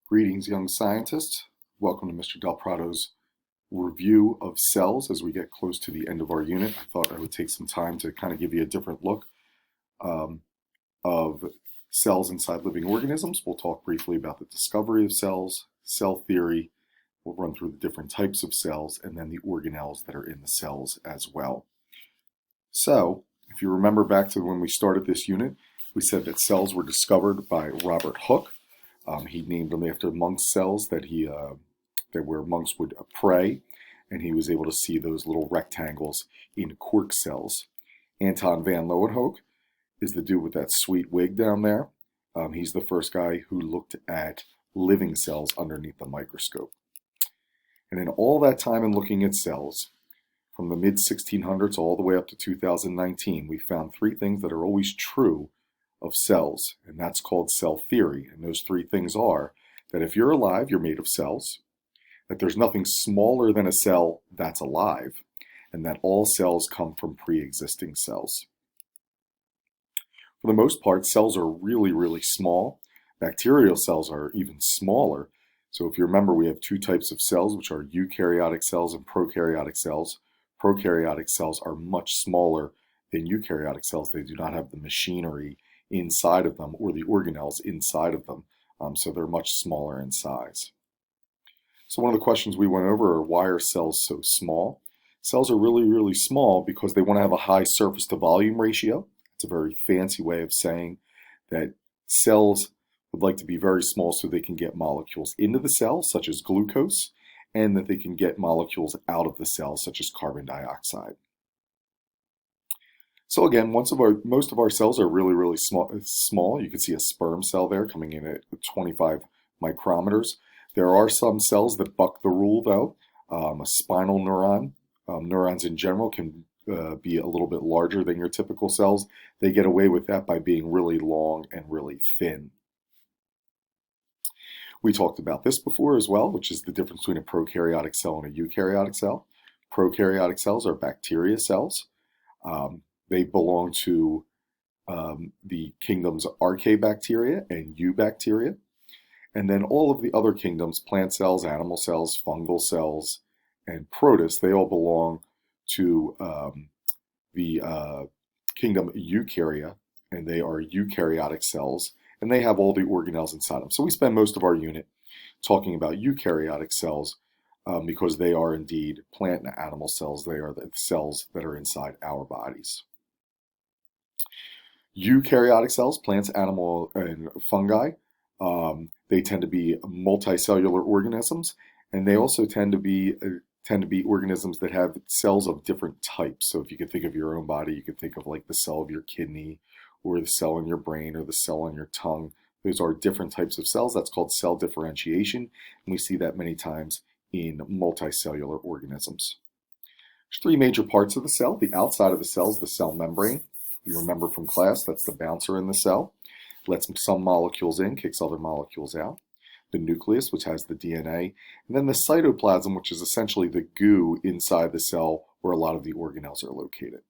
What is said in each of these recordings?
Greetings, young scientists. Welcome to Mr. Del Prado's review of cells as we get close to the end of our unit. I thought I would take some time to kind of give you a different look of cells inside living organisms. We'll talk briefly about the discovery of cells, cell theory. We'll run through the different types of cells and then the organelles that are in the cells as well. So, if you remember back to when we started this unit, we said that cells were discovered by Robert Hooke. He named them after monk's cells that where monks would pray, and he was able to see those little rectangles in cork cells. Anton van Leeuwenhoek is the dude with that sweet wig down there. He's the first guy who looked at living cells underneath the microscope. And in all that time in looking at cells, from the mid-1600s all the way up to 2019, we found three things that are always true of cells, and that's called cell theory. And those three things are that if you're alive, you're made of cells, that there's nothing smaller than a cell that's alive, and that all cells come from pre-existing cells. For the most part, cells are really, really small. Bacterial cells are even smaller. So if you remember, we have two types of cells, which are eukaryotic cells and prokaryotic cells. Prokaryotic cells are much smaller than eukaryotic cells. They do not have the machinery inside of them or the organelles inside of them, so they're much smaller in size. So one of the questions we went over are, why are cells so small? Cells are really, really small because they want to have a high surface to volume ratio. It's a very fancy way of saying that cells would like to be very small so they can get molecules into the cell, such as glucose, and that they can get molecules out of the cell, such as carbon dioxide. So again, most of our cells are really, really small. You can see a sperm cell there coming in at 25 micrometers. There are some cells that buck the rule, though. A spinal neuron, neurons in general can be a little bit larger than your typical cells. They get away with that by being really long and really thin. We talked about this before as well, which is the difference between a prokaryotic cell and a eukaryotic cell. Prokaryotic cells are bacteria cells. They belong to the kingdoms Archaebacteria and Eubacteria. And then all of the other kingdoms, plant cells, animal cells, fungal cells, and protists, they all belong to the kingdom Eukarya, and they are eukaryotic cells, and they have all the organelles inside them. So we spend most of our unit talking about eukaryotic cells because they are indeed plant and animal cells. They are the cells that are inside our bodies. Eukaryotic cells, plants, animal, and fungi, they tend to be multicellular organisms, and they also tend to be organisms that have cells of different types. So if you could think of your own body, you could think of like the cell of your kidney, or the cell in your brain, or the cell on your tongue. Those are different types of cells. That's called cell differentiation, and we see that many times in multicellular organisms. There's three major parts of the cell. The outside of the cell is the cell membrane. You remember from class, that's the bouncer in the cell. Lets some molecules in, kicks other molecules out. The nucleus, which has the DNA, and then the cytoplasm, which is essentially the goo inside the cell where a lot of the organelles are located.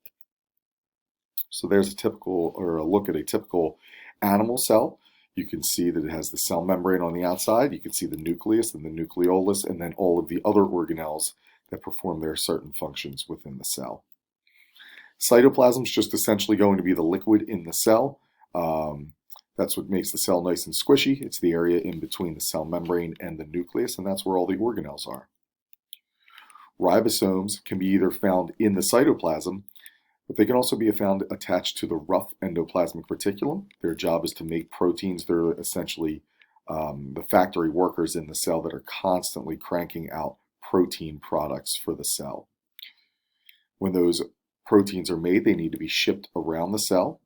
So there's a look at a typical animal cell. You can see that it has the cell membrane on the outside. You can see the nucleus and the nucleolus, and then all of the other organelles that perform their certain functions within the cell. Cytoplasm is just essentially going to be the liquid in the cell. That's what makes the cell nice and squishy. It's the area in between the cell membrane and the nucleus, and that's where all the organelles are. Ribosomes can be either found in the cytoplasm, but they can also be found attached to the rough endoplasmic reticulum. Their job is to make proteins. They're essentially the factory workers in the cell that are constantly cranking out protein products for the cell. When those proteins are made, they need to be shipped around the cell.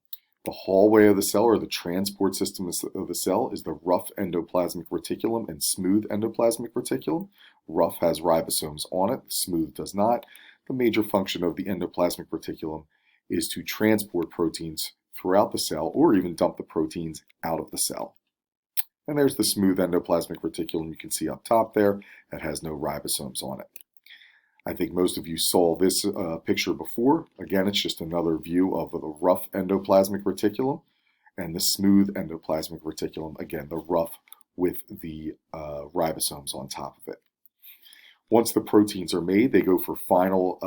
The hallway of the cell, or the transport system of the cell, is the rough endoplasmic reticulum and smooth endoplasmic reticulum. Rough has ribosomes on it, smooth does not. The major function of the endoplasmic reticulum is to transport proteins throughout the cell, or even dump the proteins out of the cell. And there's the smooth endoplasmic reticulum you can see up top there that has no ribosomes on it. I think most of you saw this picture before. Again, it's just another view of the rough endoplasmic reticulum and the smooth endoplasmic reticulum. Again, the rough with the ribosomes on top of it. Once the proteins are made, they go for final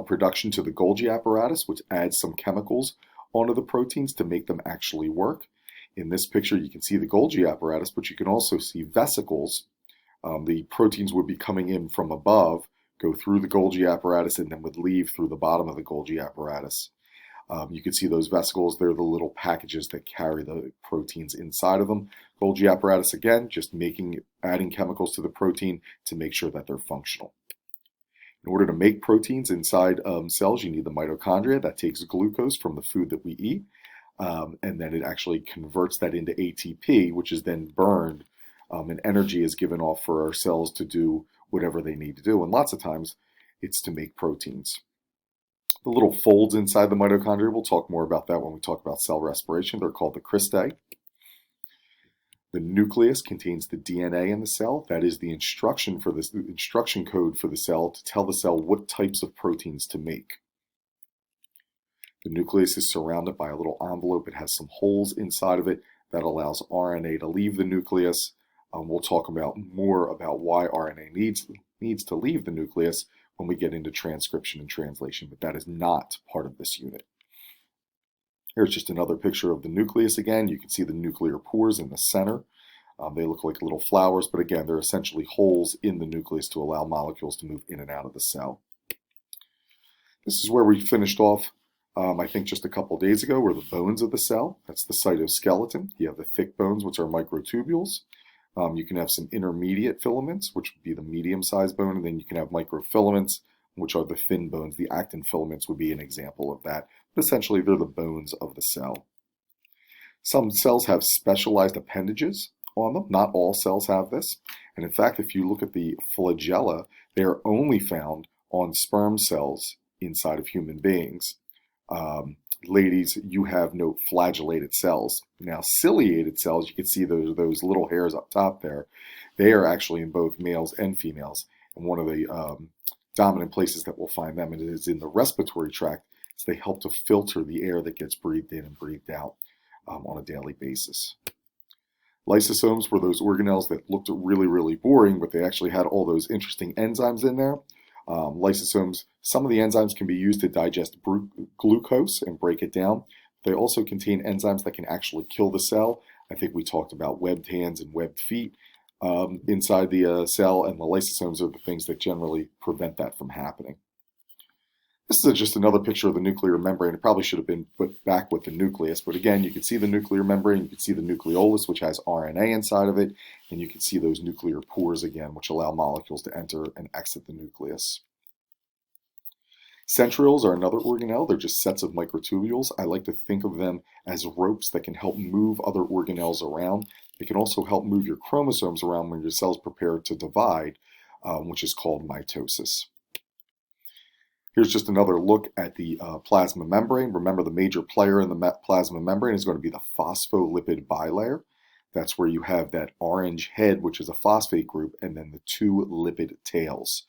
production to the Golgi apparatus, which adds some chemicals onto the proteins to make them actually work. In this picture, you can see the Golgi apparatus, but you can also see vesicles. The proteins would be coming in from above, go through the Golgi apparatus, and then would leave through the bottom of the Golgi apparatus. You can see those vesicles. They're the little packages that carry the proteins inside of them. Golgi apparatus, again, just adding chemicals to the protein to make sure that they're functional. In order to make proteins inside cells, you need the mitochondria that takes glucose from the food that we eat, and then it actually converts that into ATP, which is then burned, and energy is given off for our cells to do whatever they need to do. And lots of times, it's to make proteins. The little folds inside the mitochondria, we'll talk more about that when we talk about cell respiration. They're called the cristae. The nucleus contains the DNA in the cell. That is the instruction code for the cell to tell the cell what types of proteins to make. The nucleus is surrounded by a little envelope. It has some holes inside of it that allows RNA to leave the nucleus. We'll talk more about why RNA needs to leave the nucleus when we get into transcription and translation, but that is not part of this unit. Here's just another picture of the nucleus again. You can see the nuclear pores in the center. They look like little flowers, but again, they're essentially holes in the nucleus to allow molecules to move in and out of the cell. This is where we finished off, I think just a couple days ago, were the bones of the cell. That's the cytoskeleton. You have the thick bones, which are microtubules. You can have some intermediate filaments, which would be the medium-sized bone, and then you can have microfilaments, which are the thin bones. The actin filaments would be an example of that. But essentially, they're the bones of the cell. Some cells have specialized appendages on them. Not all cells have this. And in fact, if you look at the flagella, they are only found on sperm cells inside of human beings. Ladies, you have no flagellated cells. Now, ciliated cells, you can see those little hairs up top there. They are actually in both males and females. And one of the dominant places that we'll find them is in the respiratory tract, so they help to filter the air that gets breathed in and breathed out on a daily basis. Lysosomes were those organelles that looked really, really boring, but they actually had all those interesting enzymes in there. Lysosomes, some of the enzymes can be used to digest glucose and break it down. They also contain enzymes that can actually kill the cell. I think we talked about webbed hands and webbed feet inside the cell, and the lysosomes are the things that generally prevent that from happening. This is just another picture of the nuclear membrane. It probably should have been put back with the nucleus, but again, you can see the nuclear membrane, you can see the nucleolus, which has RNA inside of it, and you can see those nuclear pores again, which allow molecules to enter and exit the nucleus. Centrioles are another organelle. They're just sets of microtubules. I like to think of them as ropes that can help move other organelles around. They can also help move your chromosomes around when your cells prepare to divide, which is called mitosis. Here's just another look at the plasma membrane. Remember, the major player in the plasma membrane is going to be the phospholipid bilayer. That's where you have that orange head, which is a phosphate group, and then the two lipid tails.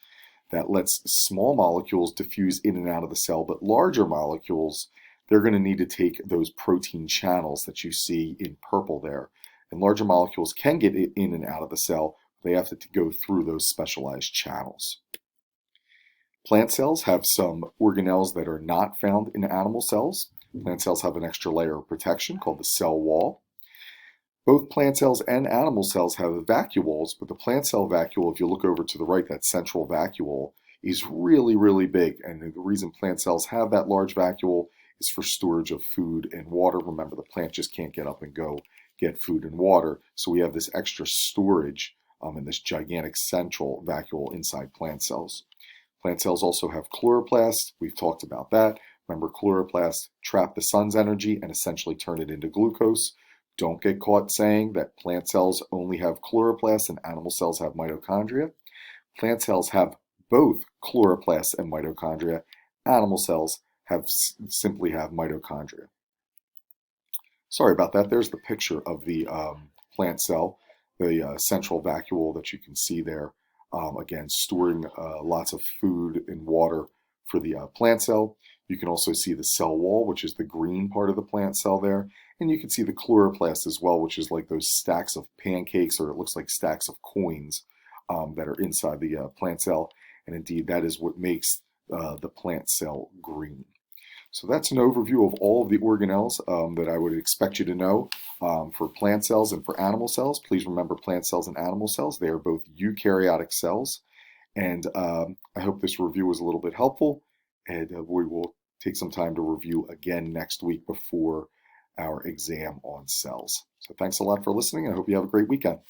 That lets small molecules diffuse in and out of the cell, but larger molecules, they're going to need to take those protein channels that you see in purple there. And larger molecules can get in and out of the cell, but they have to go through those specialized channels. Plant cells have some organelles that are not found in animal cells. Plant cells have an extra layer of protection called the cell wall. Both plant cells and animal cells have vacuoles, but the plant cell vacuole, if you look over to the right, that central vacuole, is really, really big. And the reason plant cells have that large vacuole is for storage of food and water. Remember, the plant just can't get up and go get food and water. So we have this extra storage in this gigantic central vacuole inside plant cells. Plant cells also have chloroplasts. We've talked about that. Remember, chloroplasts trap the sun's energy and essentially turn it into glucose. Don't get caught saying that plant cells only have chloroplasts and animal cells have mitochondria. Plant cells have both chloroplasts and mitochondria. Animal cells simply have mitochondria. Sorry about that. There's the picture of the plant cell, the central vacuole that you can see there. Again, storing lots of food and water for the plant cell. You can also see the cell wall, which is the green part of the plant cell there. And you can see the chloroplast as well, which is like those stacks of pancakes, or it looks like stacks of coins that are inside the plant cell. And indeed, that is what makes the plant cell green. So that's an overview of all of the organelles that I would expect you to know for plant cells and for animal cells. Please remember, plant cells and animal cells, they are both eukaryotic cells. And I hope this review was a little bit helpful, and we will take some time to review again next week before our exam on cells. So thanks a lot for listening. I hope you have a great weekend.